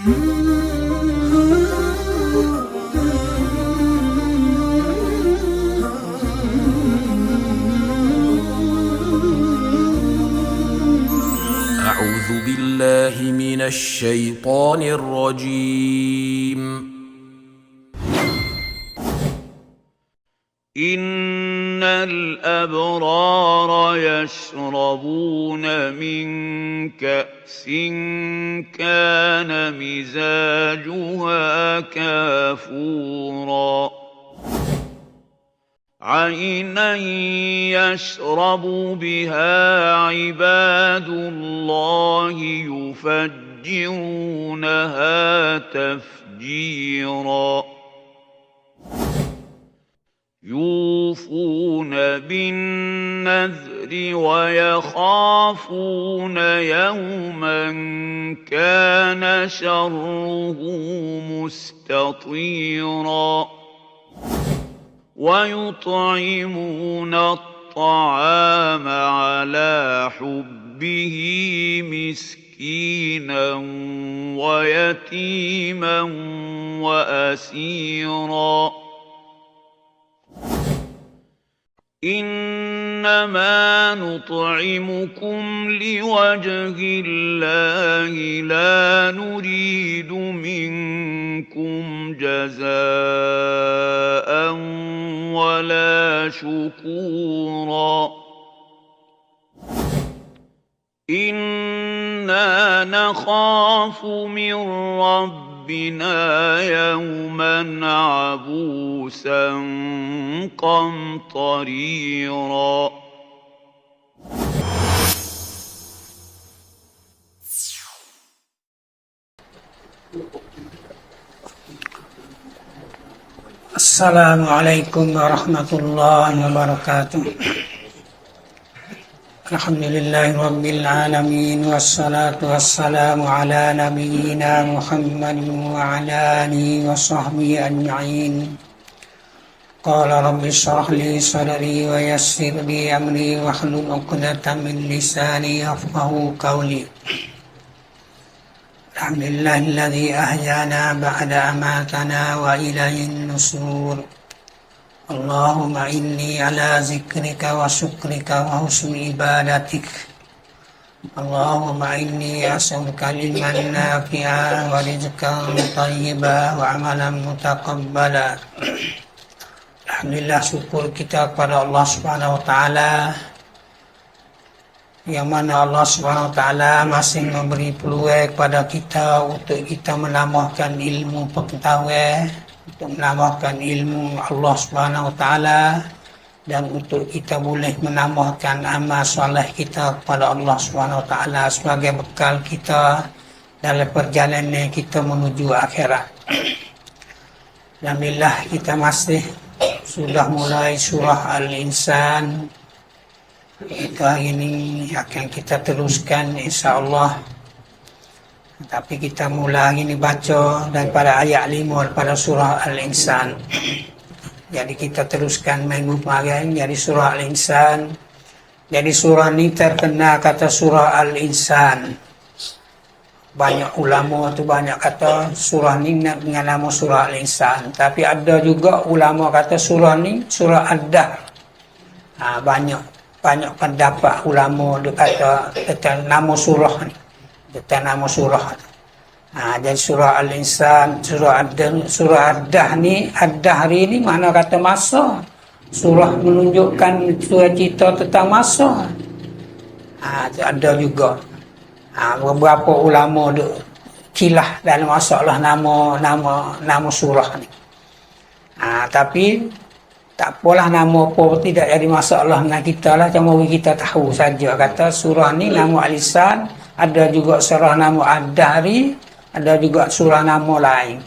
أعوذ بالله من الشيطان الرجيم. إن الأبرار يشربون من كأس كان مزاجها كافورا عينا يشرب بها عباد الله يفجرونها تفجيرا يوفون بالنذر ويخافون يوما كان شره مستطيرا ويطعمون الطعام على حبه مسكينا ويتيما وأسيرا إنما نطعمكم لوجه الله لا نريد منكم جزاء ولا شكورا إنا نخاف من ربنا يوما عبوسا قمطريرا السلام عليكم ورحمة الله وبركاته. الحمد لله رب العالمين والصلاة والسلام على نبينا محمد وعلى آله وصحبه أجمعين. قال رب اشرح لي صدري ويسر لي أمري واحلل عقدة من لساني يفقهوا قولي. الحمد لله الذي أحيانا بعد أماتنا وإليه النشور. اللهم إني على ذكرك وشكرك وحسن عبادتك. اللهم إني أسألك علما نافعا ورزقا طيبا وعملا متقبلا. Alhamdulillah, syukur kita kepada Allah Subhanahu Wa Taala, yang mana Allah Subhanahu Wa Taala masih memberi peluang kepada kita untuk kita menambahkan ilmu pengetahuan, untuk menambahkan ilmu Allah Subhanahu Wa Taala, dan untuk kita boleh menambahkan amal soleh kita kepada Allah Subhanahu Wa Taala sebagai bekal kita dalam perjalanan kita menuju akhirat. Alhamdulillah, kita masih sudah mulai surah Al-Insan. Hari ini akan kita teruskan insya-Allah. Tapi kita mula ini baca daripada ayat 5 daripada surah Al-Insan. Jadi kita teruskan minggu kemarin dari surah Al-Insan. Jadi surah ini terkenal kata surah Al-Insan. Banyak ulama tu banyak kata surah ni dengan nama surah Al-Insan. Tapi ada juga ulama kata surah ni surah Ad-Dahr. Banyak pendapat ulama dia kata tentang nama surah ni. Tentang nama surah. Jadi surah Al-Insan, surah Ad-Dahr ni, Ad-Dahr ni mana kata masa. Surah menunjukkan surah cerita tentang masa. Ada juga. Beberapa ulama duk kilah dalam masalah nama surah ni. Tapi tak apalah nama apa tidak jadi masalah dengan kita lah, cuma kita tahu saja kata surah ni nama Al-Insan, ada juga surah nama Ad-Dahri, ada juga surah nama lain.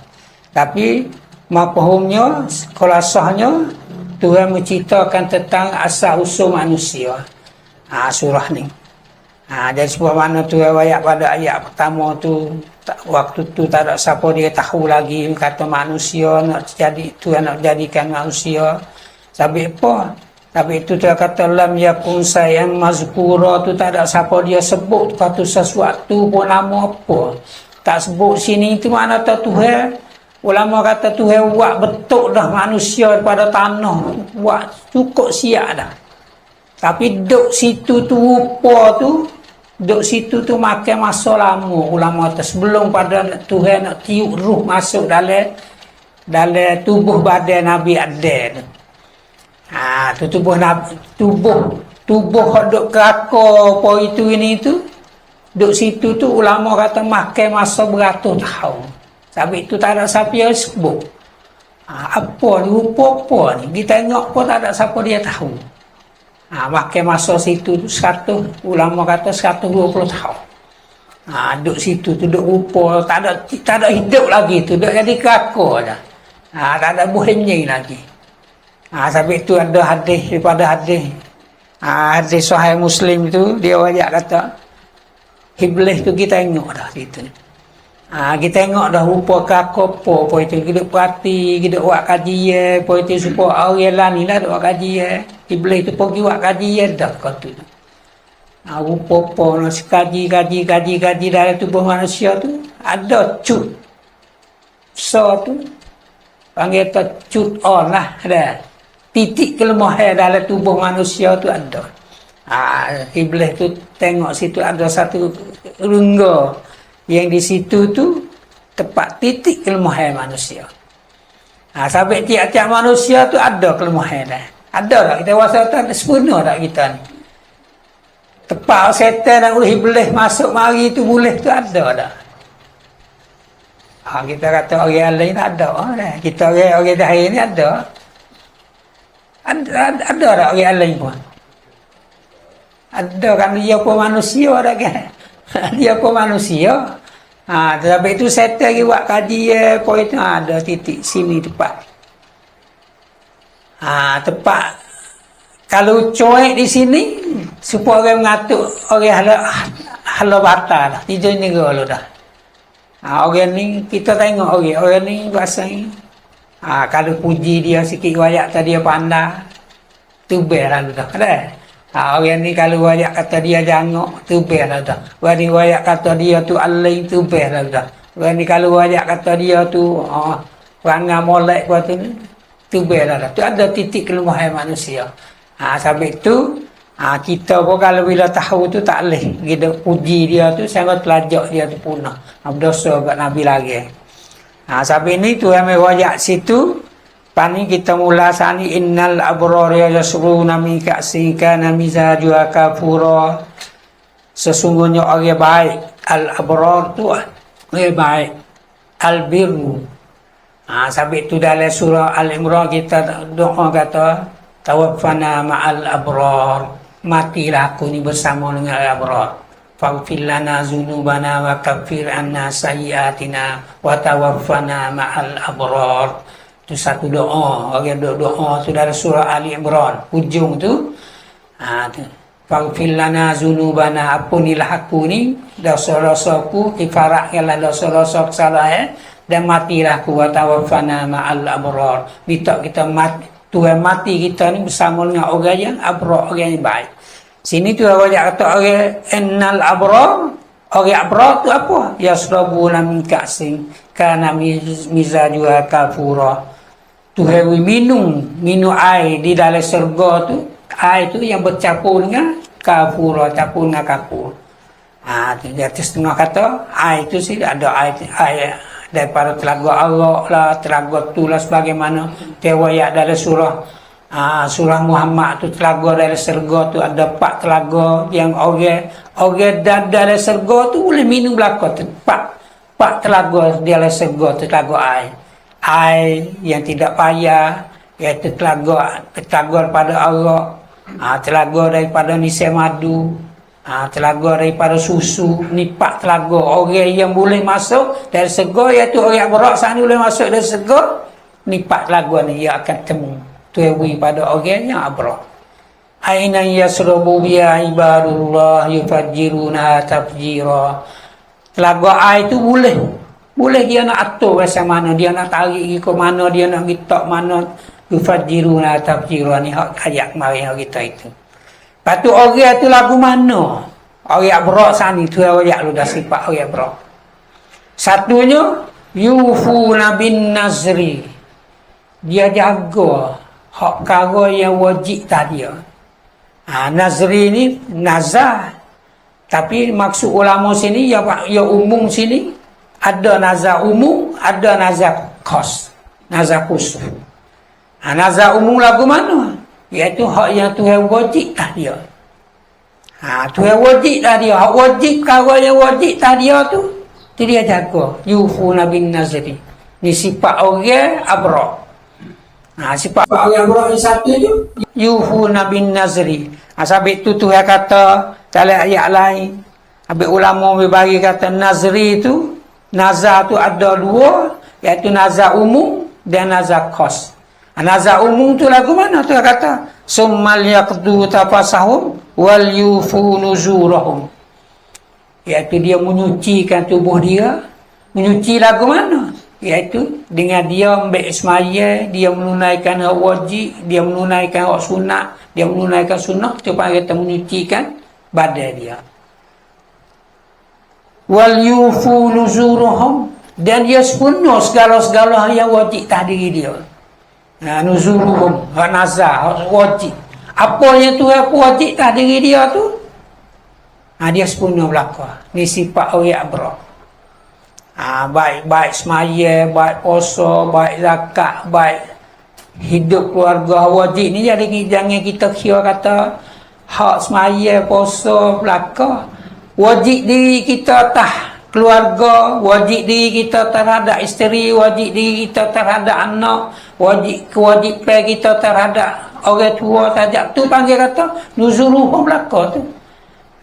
Tapi mafhumnya, khulasahnya Tuhan menceritakan tentang asal usul manusia. Surah ni. Jadi sebab mana tu ayat pada ayat pertama tu, waktu tu tak ada siapa dia tahu lagi kata manusia nak jadi, Tuhan nak jadikan manusia. Sabit apa? Tapi itu dia kata lam yakun sayang mazkura tu tak ada siapa dia sebut kata sesuatu pun nama apa. Tak sebut sini tu mana tahu Tuhan. Ulama kata Tuhan buat betul dah manusia daripada tanah. Buat cukup siap dah. Tapi duduk situ tu rupa tu, duduk situ tu makan masa lama ulama kata. Sebelum pada Tuhan nak tiup ruh masuk dalam tubuh badan Nabi Adam. Tu tubuh duk kelakar apa itu ini tu. Duk situ tu ulama kata makan masa beratus tahun. Tapi itu tak ada siapa yang sebut. Apa ni, rupa apa ni. Kita tengok pun tak ada siapa dia tahu. Makan masa situ tu 100, ulama kata 120 tahun. Duk situ tu, duk rupa, tak ada hidup lagi tu. Duk jadi kelakar dah. Tak ada bunyi lagi. Sampai tu ada hadis daripada hadis. Hadis Sahih Muslim tu, dia wajak kata, Iblis tu kita tengok dah situ. Kita tengok dah rupa kakopo apa itu, kita perhati, kita buat kajian apa itu supaya orang lain lah buat kajian. Iblis tu pergi buat kajian dah kata tu. Rupa apa nak kaji dalam tubuh manusia tu ada cut. So tu panggil tu cut on lah ada. Titik kelemahan dalam tubuh manusia tu ada. Iblis tu tengok situ ada satu rengga yang di situ tu tepat titik kelemahan manusia. Sampai tiap-tiap manusia tu ada kelemahan dah. Ada tak kita rasa tak sempurna tak kita ni? Tepat setan dan iblis masuk mari tu boleh tu ada dah. Kita kata orang lain tak ada dah. Kita orang dah ni ada. Ada tak orang lain pun? Ada kan dia pun manusia dah kan? Dia pun manusia. Tapi itu setan lagi buat kajian apa itu ada titik sini tepat. Tepat kalau cuek di sini supaya orang mengatuk orang hala batal dah. Tidur ni galo dah. Orang ni kita tengok orang ni bahasa kalau puji dia sikit wayak tadi dia pandai tu beral dah. Orang ni kalau wayak kata dia jangok tu beral dah. Orang ni wayak kata dia tu alai tu beral dah. Orang ni kalau wayak kata dia tu perangai molek buat tu beral dah. Tu ada titik kelemahan manusia. Sampai tu kita pun kalau bila tahu tu tak boleh kita puji dia tu sangat telajak dia tu punah. Berdosa kat Nabi lagi. Sampai ni tu yang wayak situ. Pani kita mula sani innal abrar yasruna min ka'sin kana mizajua kafura. Sesungguhnya orang baik al abrar tu orang baik al birru. Sampai tu dalam surah Al Imran kita doa kata tawaffana ma'al abrar. Matilah aku ni bersama dengan al abrar. Faghfir lana dzunubana wa kaffir anna sayyi'atina wa tawaffana ma'al abrar. Itu satu doa. Orang doa tu dalam surah Ali Imran. Hujung tu. Faghfir lana dzunubana, ampunilah aku ni dosa-dosaku, kifaratkanlah dosa-dosa kesalahan dan matilah aku wa tawaffana ma'al abrar. Minta kita mati, Tuhan mati kita ni bersama dengan orang yang abrar, orang yang baik. Sini tu orang kata orang innal abrar. Orang abrar tu apa? Yasrabuna min ka'sin kana mizajua kafura. Tuhan minum air di dalam syurga tu, air tu yang bercampur dengan kafura, campur dengan kafur. Di atas tengah kata air tu sih ada air daripada telaga Allah lah, telaga tu lah sebagaimana riwayat dalam surah Muhammad tu telaga dalam syurga tu ada 4 telaga yang orang dalam syurga tu boleh minum belaka tu 4 telaga dalam syurga tu telaga air yang tidak payah, iaitu telaga daripada Allah, telaga daripada nisai madu, telaga daripada susu. Ni 4 telaga orang yang boleh masuk dari syurga, iaitu orang berak sana boleh masuk dari syurga. Ni 4 telaga ni ia akan temu tuwi pada orang yang abrak. Aina yasrabu biya ibadullah yufajjiruna tafjira. Telaga air tu boleh dia nak atur macam mana, dia nak tarik pergi ke mana, dia nak gitak mana. Yufajjiruna tafjira ni hak ayat kemarin kita itu. Lepas tu orang tu lagu mana? Orang berak sana tu ayat lu dah sifat orang berak. Satunya yufuna bin nazri. Dia jaga hak perkara yang wajib tadi. Nazri ni nazar. Tapi maksud ulama sini ya umum sini, ada nazar umum, ada nazar khas, nazar khusus. Nazar umum lagu mana? Iaitu hak yang Tuhan wajib tadi. Tuhan wajib tadi, hak wajib perkara yang wajib tadi tu dia jaga. Yufuna bin nazri. Ni sifat orang abrar. Sifat orang abrar ni satu tu yufuna bin nazri. Sebab itu Tuhan kata dalam ayat lain, habis ulama berbagi kata nazri tu, nazar tu ada dua, iaitu nazar umum dan nazar khas. Nazar umum tu lagu mana? Tuhan kata summal yaqdu tafasahum wal yufu nuzurahum, iaitu dia menyucikan tubuh dia. Menyuci lagu mana? Iaitu dengan dia ambil semaya, dia menunaikan hak wajib, dia menunaikan hak sunat, dia menunaikan sunnah, tu panggil kita menyucikan badan dia. Wal yufu nuzuruhum, dan dia sempurna segala-segala yang wajib tadi dia. Nuzuruhum, hak nazar, hak wajib. Apa yang Tuhan wajib tadi dia tu, dia sempurna belaka. Ni sifat orang abrar. Baik semaya, baik puasa, baik zakat, baik hidup keluarga wajib ni. Jadi jangan kita kira kata hak semaya, puasa, belaka. Wajib diri kita tah keluarga, wajib diri kita terhadap isteri, wajib diri kita terhadap anak, kewajipan kita terhadap orang tua saja. Tu panggil kata nuzuruhum belaka tu.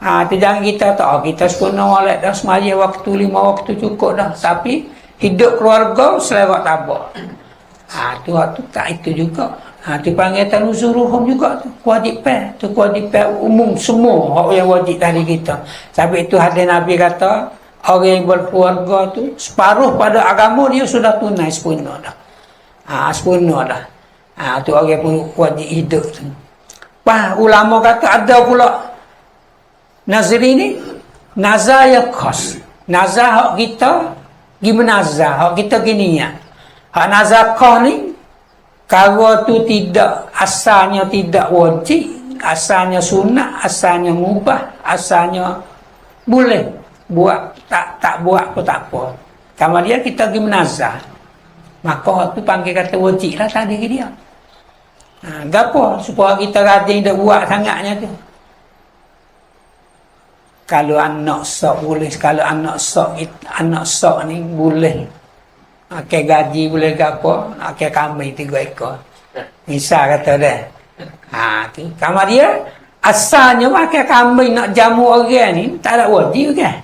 Jangan kita tak, kita sempurna walak dah semaya waktu 5 waktu cukup dah. Tapi hidup keluarga selewat tabak. Tu tak itu juga. Tu panggil tanuzuruhum juga tu. Kewajipan. Tu kewajipan umum semua hak yang wajib tadi kita. Sebab itu hadis Nabi kata, orang yang berkeluarga tu separuh pada agama dia sudah tunai sempurna dah. Sempurna dah. Tu orang pun wajib hidup tu. Ulama kata ada pula nazri ni, nazar yang khas. Nazar hak kita gimana nazar, hak kita gini ya. Hak nazar khas ni, kalau tu tidak, asalnya tidak wajib, asalnya sunat, asalnya mubah, asalnya boleh buat, tak buat pun tak apa. Kemudian kita gimana nazar, maka hak tu panggil kata wajib lah tadi dia. Gapo supaya kita rajin dah buat sangatnya tu. Kalau anak sok boleh, kalau anak sok ni boleh. Pakai gaji boleh ke apa, pakai kambing 3 ekor. Misal kata dah. Tu. Kamar dia, asalnya pakai kambing nak jamu orang ni, tak ada wajib kan?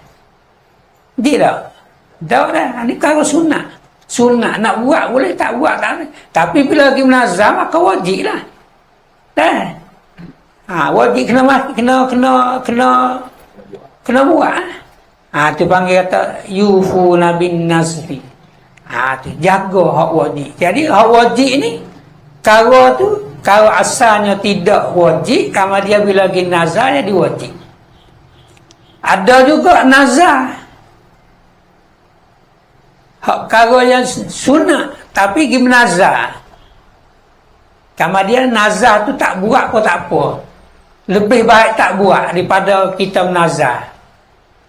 Dia tak? Tak dah. Ini kalau sunat. Sunat nak buat boleh, tak buat tak boleh. Tapi bila lagi menazam, maka wajib lah. Dah. Wajib kena buat. Tu panggil kata yufuna bin nazri. Tu jaga hak wajib. Jadi hak wajib ni kalau asalnya tidak wajib, kalau dia bila lagi nazar jadi wajib. Ada juga nazar hak kalau yang sunat tapi pergi menazar. Kalau dia nazar tu tak buat pun tak apa. Lebih baik tak buat daripada kita menazar.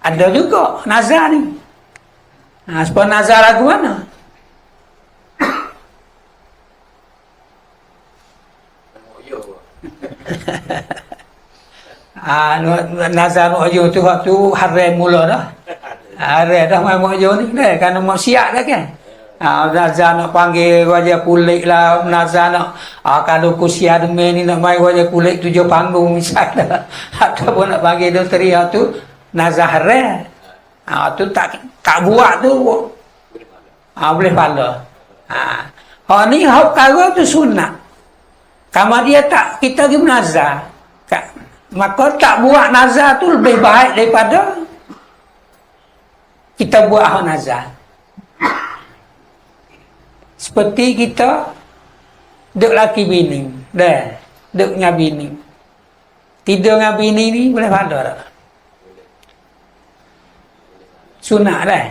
Ada juga nazar ni. Sebab nazar lagu mana? Nazar mu'ayu tu waktu haram mula dah. Haram dah main mu'ayu ni dah. Kerana maksiat dah kan. Nazar nak panggil wajah kulit lah. Nazar nak kalau kusia demi ni nak main wajah kulit 7 panggung misalnya. Ataupun nak panggil doktori tu nazar haram. Tu tak buat tu boleh pahala. Ni hak perkara tu sunat. Kalau dia tak, kita pergi menazar, maka tak buat nazar tu lebih baik daripada kita buat hak nazar. Seperti kita duk laki bini, duk dengan bini, tidur dengan bini ni boleh pahala tak? Sunat dah.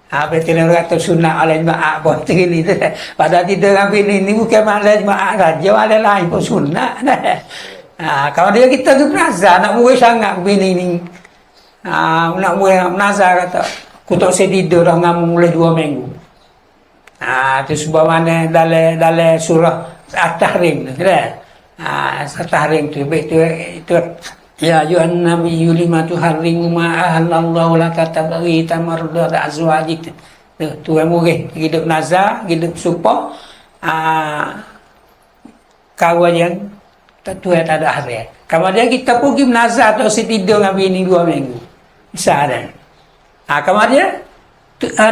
Betul orang kata sunat ala jemaah betul ni. Pada tidur dengan bini ni bukan ala jemaah saja, ala lain pun sunat. Kalau dia kita tu nazar nak murid sangat bini ni. Nak murid nazar kata, aku tak saya tidur dah dengan mulai 2 minggu. Tu sebab mana dalam surah At-Tahrim tu kan. At-Tahrim tu itu ya ayuhan nabiyyu lima tuharrimu ma ahallallahu laka tabghi tamarrud azwajik. Tu murid hidup nazar, hidup supa kawan yang tu tak ada hari. Kemudian kita pergi nazar atau tidur dengan bini 2 minggu. Bisa ada. Kemudian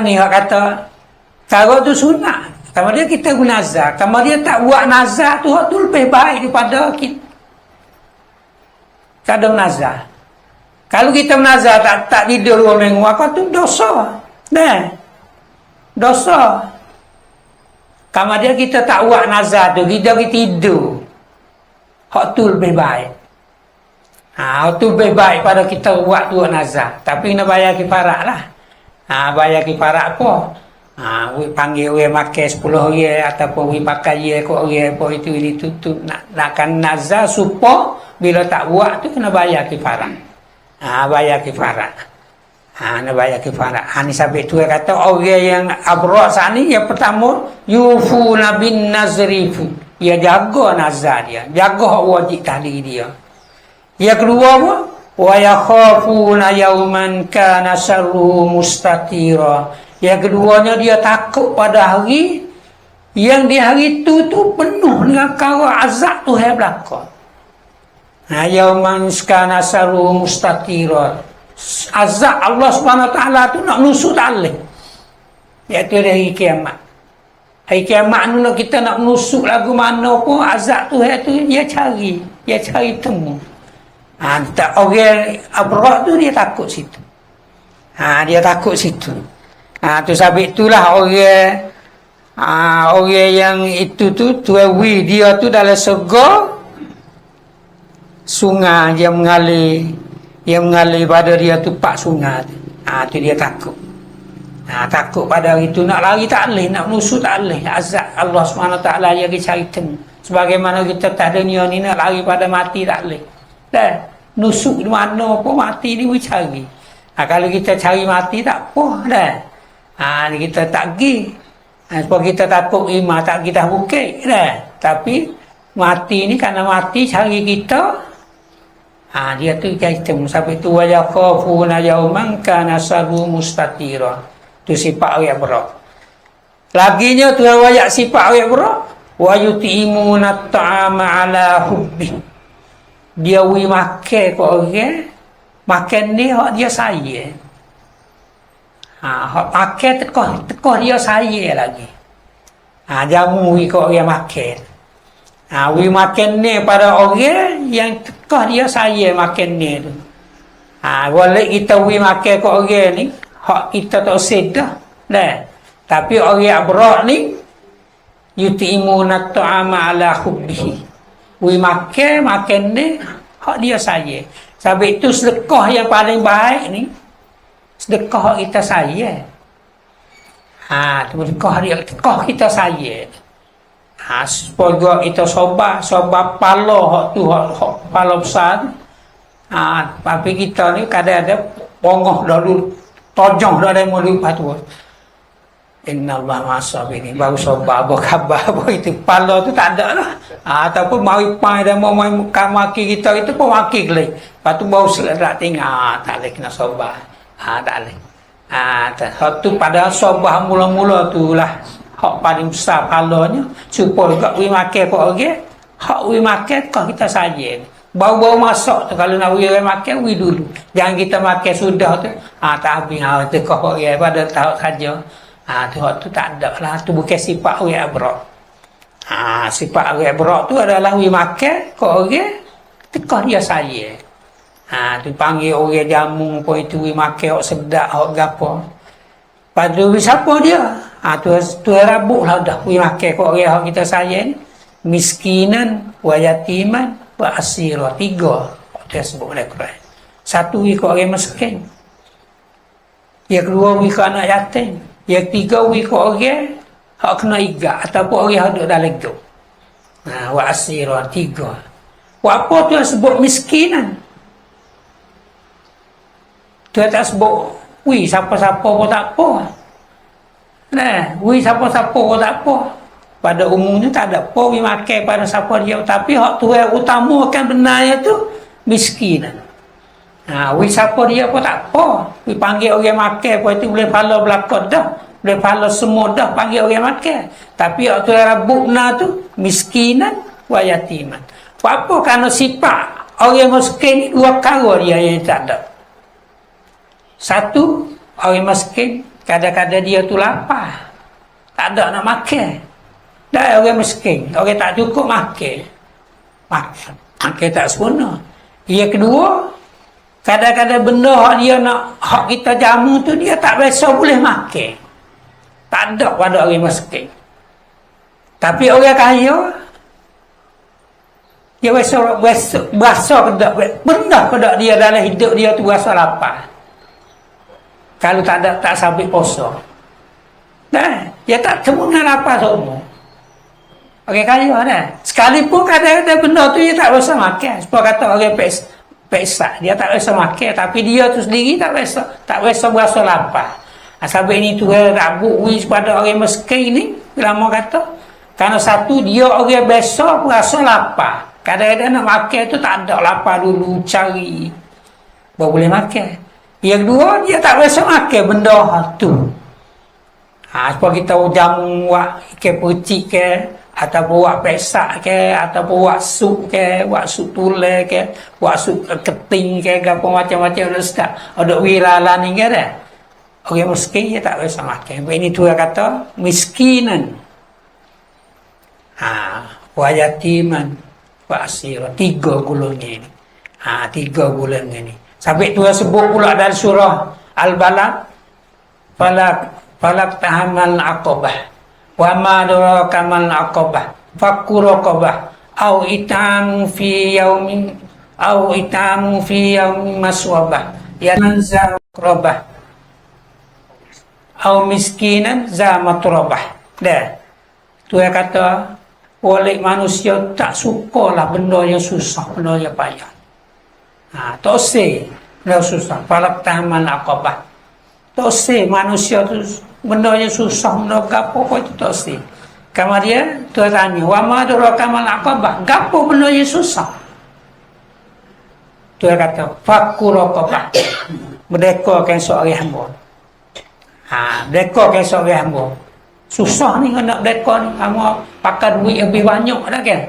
ni hak kata kalau tu sunat. Kemudian kita guna nazar. Kemudian tak buat nazar tu hak tu lebih baik daripada kita kadang nazar. Kalau kita menazar tak tidur 2 minggu, maka tu dosa. Dosa. Kemudian kita tak buat nazar tu, kita tidur. Hak tu lebih baik. Hak tu lebih baik pada kita buat tu nazar. Tapi kena bayar kifarat lah. Bayar kifarat apa? Panggil orang makan 10 orang ataupun orang pakai orang apa itu ini tutup nakkan nazar supaya bila tak buat tu kena bayar kifarat. Bayar kifarat. Kena bayar kifarat. Ni sampai tu kata orang yang abrak sani yang pertama yufuna bin nazrifu. Dia jaga nazar dia, jaga hak wajib tadi dia. Yang kedua apa? Wa yakhafuna yawman kana syarruhu mustatira. Yang keduanya dia takut pada hari yang di hari itu penuh dengan perkara azab Tuhan belakang. Yauman kana syarruhu mustatira. Azab Allah Subhanahu Wa Taala tu nak nusuk tak boleh. Iaitu hari kiamat. Hari kiamat ni kita nak nusuk lagu mana pun azab Tuhan tu dia cari temu. Tak orang abrak tu dia takut situ. Dia takut situ. Tu sebab itulah orang yang itu tu tuawi dia tu dalam surga sungai yang mengalir pada dia tu 4 sungai tu. Tu dia takut. Takut pada hari tu nak lari tak boleh, nak menusuk tak boleh. Azab Allah SWT yang dia cari temu. Sebagaimana kita tak ada dunia ni nak lari pada mati tak boleh. Nusuk di mana pun mati ni we cari. Kalau kita cari mati tak apa kita tak pergi. Sebab kita takut imam tak kita bukit tapi mati ni kerana mati cari kita. Dia tu kita sampai tu wajah khafuna yauman kana syarruhu mustatira. Tu sifat orang berak. Laginya tu wajah sifat orang berak wa yutimuna ta'ama ala hubbi. Dia wi makan ke orang makan ni hak dia sayang. Hak makan tekah dia sayang lagi. Jamu wi ke orang makan. Wi makan ni pada orang yang tekah dia sayang makan ni tu. Boleh kita wi makan ke orang ni hak kita tak sedar tapi orang abrak ni yutimuna ta'ama ala hubbihi. Wi makan ni hak dia sayang. Sebab itu sedekah yang paling baik ni sedekah kita sayang. Sedekah dia tekah kita sayang. Supaya kita sobat pala hak tu hak pala besar. Tapi kita ni kadang-kadang pongoh dulu tojong dah ada mulu patu. Innallaha ma'as-sabirin. Baru sobat apa khabar apa itu pala tu tak ada lah. Ataupun mari pai dan mau maki kita itu pun maki gelai. Lepas tu baru selerak tinggal tak boleh kena sobat. Tak boleh. Hak tu pada sobat mula-mula tu lah hak paling besar palanya supaya kat wi makan kok orang hak wi makan kau kita saja bau-bau masak tu kalau nak wi makan wi dulu jangan kita makan sudah tu tak habis tu kau orang pada tahu saja tu hak tu tak ada lah tu bukan sifat wi abrak sifat wi abrak tu adalah wi makan kok orang tekah dia saja tu panggil orang jamu pun itu wi makan hak sedap hak gapo pada siapa dia tu rabuk lah dah wi makan kok orang kita sayang miskinan wa yatiman wa asira 3 dia sebut dalam Quran. 1 wi kok orang miskin, yang kedua wi ke anak yatim, Yang ketiga ikut orang hak kena igat ataupun orang yang duduk dalam gok. Wa asira, 3. Apa tu yang sebut miskinan? Tu tak sebut siapa-siapa pun tak apa. Nah, siapa-siapa pun tak apa. Pada umumnya tak ada apa makan pada siapa dia, tapi hak tu yang utamakan benarnya tu miskinan. Siapa dia pun tak apa. Panggil orang makan pun itu boleh pahala belakang dah. Boleh pahala semua dah panggil orang makan. Tapi hak tu yang rabuk benar tu miskinan wa yatiman. Apa kerana sifat orang miskin ni 2 perkara dia yang tak ada. Satu, orang miskin kadang-kadang dia tu lapar. Tak ada nak makan. Dah orang miskin, orang tak cukup makan. Makan tak sempurna. Yang kedua, kadang-kadang benda hak dia nak hak kita jamu tu dia tak biasa boleh makan. Tak ada pada orang miskin. Tapi orang kaya dia berasa kedak benda kedak dia dalam hidup dia tu berasa lapar. Kalau tak ada tak sampai puasa. Dah, dia tak kemungkinan lapar semua. Orang kaya dah. Sekalipun kadang-kadang benda tu dia tak biasa makan. Sebab kata orang peksa, dia tak biasa makan, tapi dia tu sendiri tak biasa berasa lapar. Sampai ini tu rabuk pada orang miskin ni, lama kata. Kerana satu, dia orang biasa berasa lapar. Kadang-kadang nak makan tu tak ada, lapar dulu, cari. Baru boleh makan. Yang kedua, dia tak biasa makan benda tu. Sebab kita jamu buat ikan percik ke, ataupun buat pesak ke, ataupun buat sup ke, buat sup tulang ke, buat sup keting ke, apa macam-macam ada sedap. Ada wirala ni ke dah. Orang miskin dia tak biasa makan. Ini tu yang kata miskinan. Wa yatiman wa asira. 3 golongan ni. 3 golongan ni. Sampai tu sebut pula dalam surah Al-Balad. Falak tahamal aqabah. Wa ma adraka mal aqabah. Fakku raqabah. Au itamu fi yaumin maswabah. Ya manza qrabah. Au miskinan za matrabah. Dah. Tu yang kata oleh manusia tak sukalah benda yang susah, benda yang payah. Tak usah benda susah. Falak tahamal aqabah. Tak usah manusia tu benda yang susah, benda gapo pun itu tak usah. Kemudian tu tanya, wa ma adraka mal aqabah. Gapo benda yang susah? Tu yang kata fakku raqabah. Merdekakan seorang hamba. Merdekakan seorang hamba. Susah ni nak merdeka ni, hamba pakai duit lebih banyak dah kan.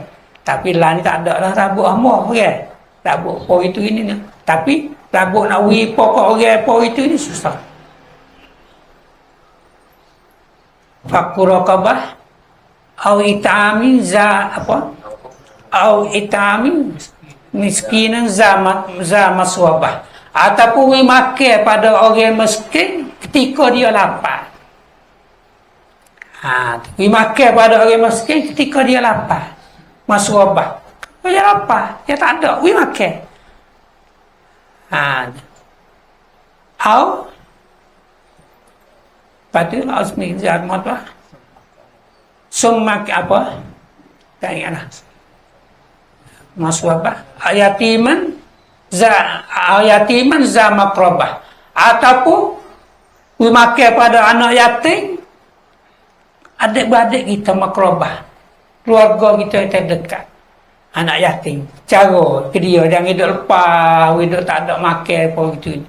Tapi lah ni tak ada lah rabuk hamba kan. Rabuk apa itu ini ni. Tapi rabuk nak wui pokok orang apa itu ini susah. Fakku raqabah au itami miskinan za maswabah. Ataupun makan pada orang miskin ketika dia lapar. Makan pada orang miskin ketika dia lapar. Maswabah. Dia lapar, dia tak ada, makan. Au pada asmi zaman tu summak apa tak ingatlah maswabah ayatiman za makrabah ataupun makan pada anak yatim, adik-beradik kita makrabah, keluarga kita yang terdekat, anak yatim. Cara ke dia jangan hidup lepas, hidup tak ada makan apa gitu.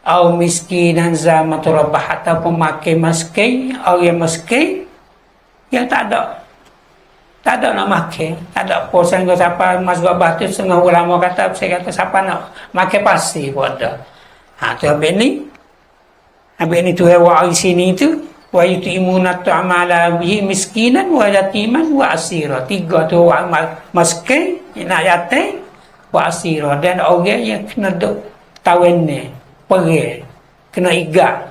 Au miskinan za matrabah ataupun makan miskin, orang miskin yang tak ada nak makan, tak ada apa. Sehingga siapa masuk batu setengah ulama kata, saya kata siapa nak makan pasir pun ada. Tu habis ni tu wa sini tu wa yutimuna ta'amala bihi miskinan wa yatiman wa asira. 3 tu orang miskin, nak yatim, wa asira, dan orang yang kena duk tawin ni pergi, kena igat,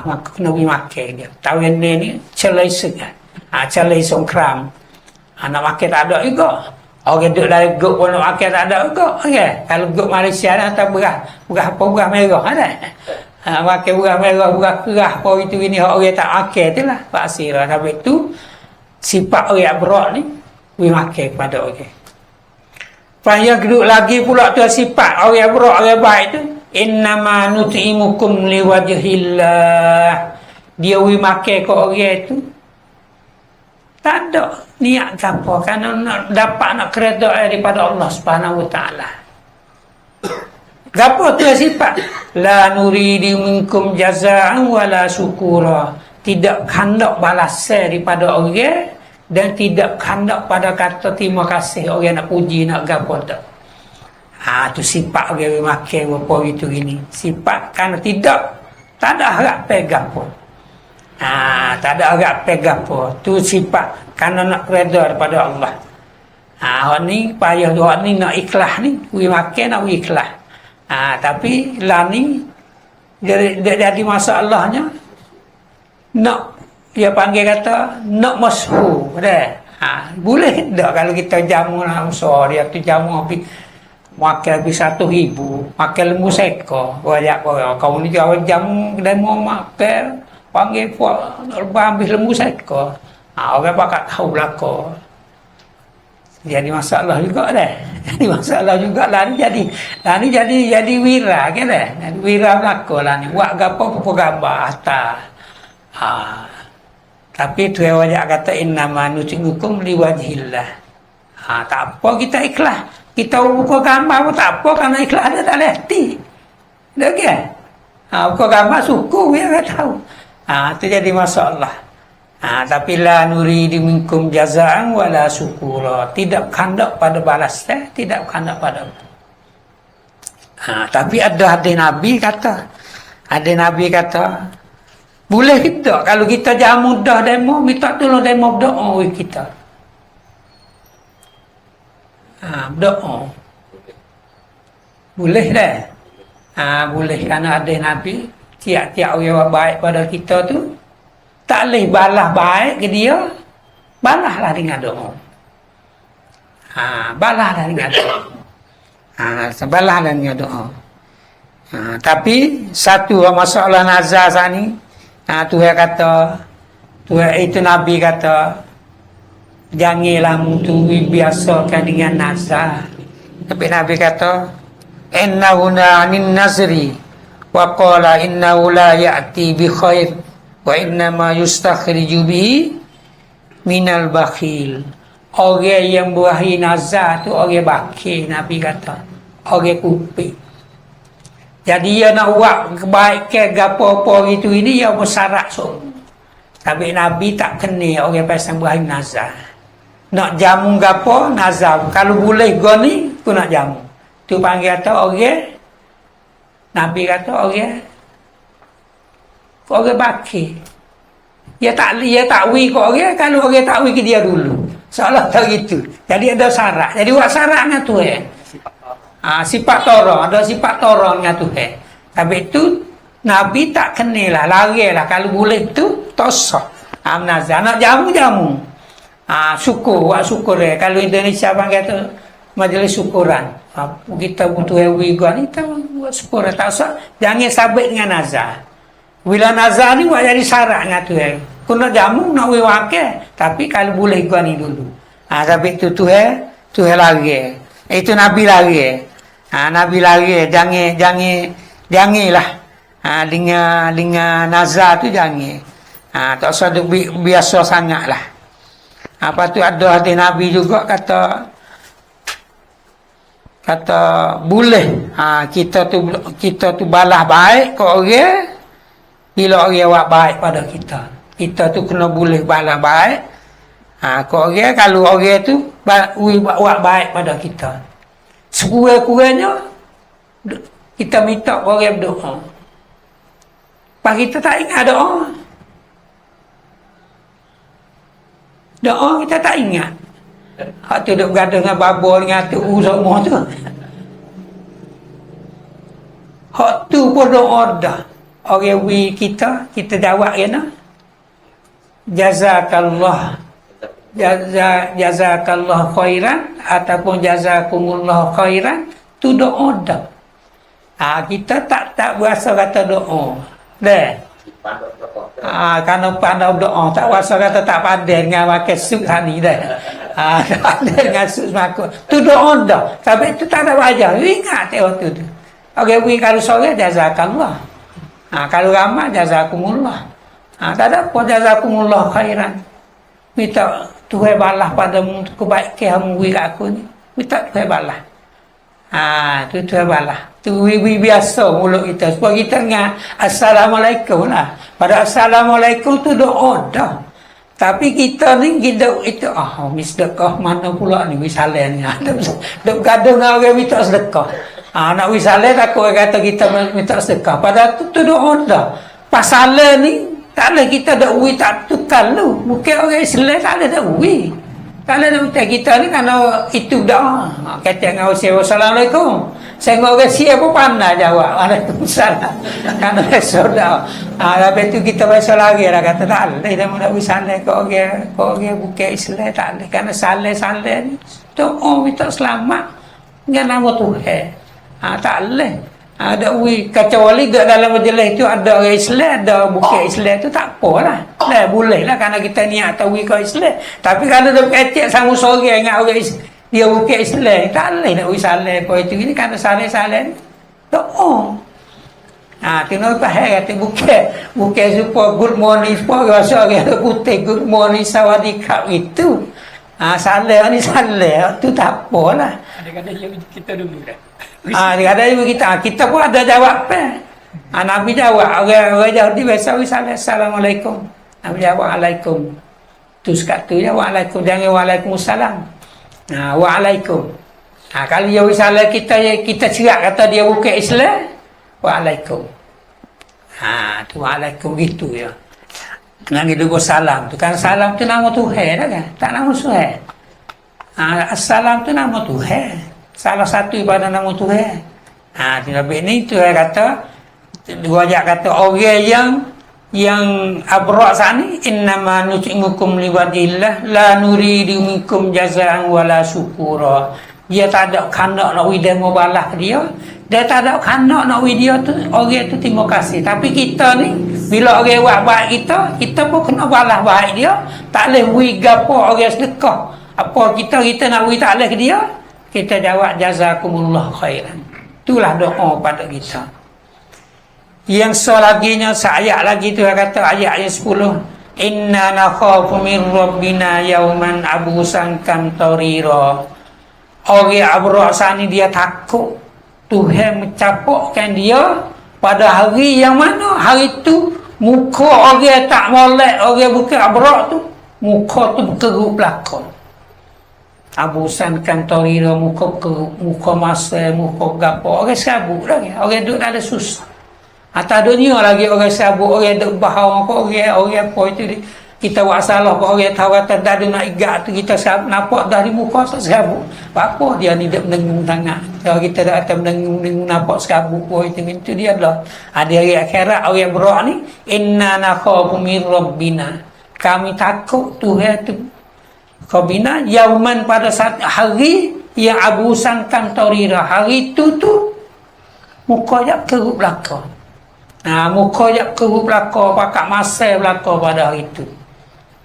maka kena pergi makan dia. Tawin ni celai segan, celai songkram, nak makan tak ada juga. Orang duduk dalam guk pun nak makan tak ada juga. Okay? Kalau guk Malaysia ni atau beras apa, beras merah ada. Makan beras merah, beras kerah apa itu ini orang tak makan tu lah Pak Sirah. Habis tu sifat orang berat ni we makan kepada orang. Payah duduk lagi pula tu sifat orang berat, orang baik tu, innama nut'imukum liwajhillah. Dia we makan ke orang tu tak ada niat apa, kerana nak dapat nak kereta daripada Allah Subhanahu Wa Taala. Gapo tu sifat? La nuridu minkum jazaa'an wala syukura. Tidak hendak balasan daripada orang dan tidak hendak pada kata terima kasih orang nak puji nak gapo tak. Tu sifat orang makan apa gitu gini. Sifat kerana tak ada harap pegang pun. Tak ada harap pegang pun. Tu sifat kerana nak redha daripada Allah. Hak ni payah hak ni nak ikhlas ni, we makan nak ikhlas. Tapi lah ni jadi masalahnya nak dia panggil kata nak masyhur dah. Boleh tak kalau kita jamu nak usaha dia tu jamu habis makan habis 1,000, makan lembu sekor. Banyak orang kau ni jamu demo makan panggil puak habis lembu sekor. Orang pakat tahu belaka. Jadi masalah juga dah. Jadi masalah juga lah ni jadi wira kan dah. Wira belaka lah ni. Buat gapo apa gambar atas. Tapi tu yang wajak kata innama nut'imukum liwajhillah. Tak apa kita ikhlas. Kita buka gambar pun tak apa kerana ikhlas ada dalam hati. Dah ke? Buka gambar suku dia tak tahu. Tu jadi masalah. Tapi la nuridu minkum jazaa'an wala syukura. Tidak kandak pada balas, tidak kandak pada. Tapi ada hadis Nabi kata, boleh kita kalau kita jamu dah demo minta tolong demo berdoa kita. Berdoa. Boleh dah. Boleh kerana hadis Nabi tiap-tiap orang baik pada kita tu tak boleh balas baik ke dia, balaslah dengan doa. Balaslah dengan doa. Balaslah dengan doa. Tapi satu masalah nazar ni, Tuhan kata, itu Nabi kata, janganlah mutui biasakan dengan nazar. Tapi Nabi kata, innahu anin nazri wa qala innahu la ya'ti bi khair wa innama yustakhriju bihi minal bakhil. Orang yang berakhir nazar tu orang bakhil, Nabi kata. Orang kupik. Jadi dia nak buat kebaikan gapo-apa gitu ini dia bersyarat so. Tapi Nabi tak kena orang pasang berakhir nazar. Nak jamu gapo nazar. Kalau boleh goni aku nak jamu. Tu panggil kata orang, Nabi kata orang bakir. Dia tak wi ke orang, kalau orang tak wi ke dia dulu. Seolah tak gitu. Jadi ada syarat. Jadi buat syarat dengan Tuhan. Sifat torong, ada sifat torong dengan Tuhan. Tapi itu Nabi tak kenalah, larilah. Kalau boleh tu tosok. Nazar nak jamu. Syukur, buat syukur dia. Kalau Indonesia panggil tu majlis syukuran. Kita butuh wigo ni kita buat syukuran. Tak usah, jangan sabit dengan nazar. Bila nazar ni buat jadi syarat dengan Tuhan. Kau nak jamu, nak wakil. Tapi kalau boleh gua ni dulu. Tapi itu Tuhan lari. Itu Nabi lari. Nabi lari. Janganlah. Dengan nazar tu jangan. Tak usah biasa sangat lah. Apa tu ada hadis Nabi juga kata boleh. Kita tu balas baik ke orang. Bila orang buat baik pada kita tu kena boleh balas baik. Kau orang kalau orang tu buat baik pada kita. Sekurang-kurangnya kita minta orang berdoa. Pas kita tak ingat doa. Doa kita tak ingat. Hak tu duk bergaduh dengan babo dengan tu semua tu. Hak tu pun doa dah. Orang kita jawab kena jazakallah khairan ataupun jazakumullah khairan tu doa dah. Kita tak berasa kata doa. Dah. Kerana pandai doa, tak berasa kata tak pandai dengan pakai suit hari dah. Tak pandai dengan suit semaku. Tu doa dah. Tapi tu tak ada wajah. Ingat waktu tu. Okey, kalau sore jazakallah. Kalau ramai jazakumullah. Tak ada apa jazakumullah khairan. Minta Tuhan balas padamu kebaikan kamu aku ni. Minta Tuhan balas. Tu Tuhan balas. Tu biasa mulut kita. Sebab kita ingat Assalamualaikum lah. Pada Assalamualaikum tu doa dah. Tapi kita ni kita itu sedekah mana pula ni wisalah ni. Duk gaduh dengan orang minta sedekah. Nak wisalah takut orang kata kita minta sedekah. Pada tu doa dah. Pasal ni tak ada kita dak uwi tak tukar lu. Mungkin orang Islam tak ada dak uwi. Tak ada dak kita ni kerana itu dah. Kata dengan Assalamualaikum. Saya orang siap pun pandai jawab. Waalaikumsalam. Kerana saudara. Habis tu kita biasa lagi lah kata tak ada. Dia nak wisalah kau orang bukan Islam tak ada. Kerana salah ni doa minta selamat dengan nama Tuhan. Tak boleh. Ada kecuali dalam majlis itu ada orang Islam, ada bukan Islam tu tak apalah. Dah boleh lah kerana kita niat tahu ke Islam. Tapi kalau dia kecek sama seorang dengan orang Islam, dia bukan Islam, tak boleh nak salah apa itu ini kerana salah ni. Doa. Kena faham kata bukan supaya good morning supaya rasa orang putih good morning sawadikap itu. Salah ni salah tu tak apalah. Kadang-kadang kita dulu dah. Kita pun ada jawab Nabi jawab orang Yahudi biasa wisalah Assalamualaikum. Nabi jawab Alaikum. Tu sekat tu jawab Alaikum. Jangan Waalaikumsalam. Waalaikum. Kalau dia wisalah kita cerak kata dia bukan Islam, Waalaikum. Tu Waalaikum gitu ya. Nanti dulu salam tu kan, salam tu nama Tuhan dah kan, tak nama Tuhan. Assalam tu nama Tuhan. Salah satu ibadah nama Tuhan. Nabi ni Tuhan kata, dua ayat kata orang yang abrak sani innama nut'imukum liwajhillah la nuridu minkum jazaa'an wala syukura. Dia tak ada khanak nak wideh mau balas dia. Dia tak ada khanak nak wideh tu orang tu terima kasih. Tapi kita ni bila orang buat baik kita pun kena balas baik dia. Tak boleh wi gapo orang sedekah. Apa kita nak wi tak boleh ke dia. Kita jawab jazakumullah khairan. Itulah doa pada kita. Yang selaginya seayat lagi tu kata ayat yang 10. Inna nakhafu min rabbina yauman abusan kamtarira. Orang abrak sani dia takut Tuhan mencapukkan dia pada hari yang mana hari tu muka orang tak molek, orang bukan abrak tu muka tu berkerut belakang. Abusan kantorira muka masa muka gapo orang sabuk lagi orang duduk ada susah atas dunia lagi orang sabuk orang duduk bahau orang apa itu kita buat salah orang tahu kata dah nak igat tu kita nampak dari muka sabuk apa dia ni duduk menengung tangan kalau kita dah akan menengung nampak sabuk itu dia adalah ada hari akhirat orang berak ni inna nakhafu min rabbina kami takut Tuhan tu Kabina yauman pada saat hari yang abusan kamtarira hari tu muka jak kerut belakang. Muka jak kerut belakang pakak masa belakang pada hari tu.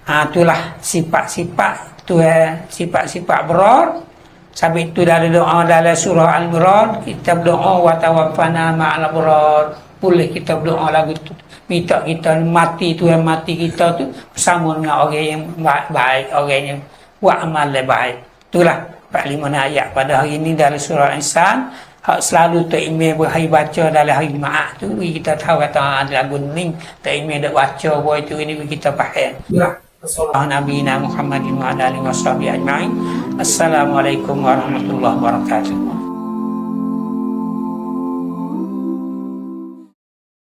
Itulah sifat-sifat tu sifat-sifat berat. Sebab itu dari doa dalam surah Al-Imran kita berdoa wa tawaffana ma'al abrar. Boleh kita berdoa lagu tu. Minta kita mati Tuhan mati kita tu bersama dengan orang yang baik, orang yang buat amal yang baik. Itulah 45 ayat pada hari ini dalam surah Insan. Hak selalu tak email berhari baca dalam hari Jumaat tu kita tahu kata lagu ni tak email dak baca boy tu ini kita faham. Itulah Nabi Muhammadin wa alihi wasallam ajma'in. Assalamualaikum warahmatullahi wabarakatuh.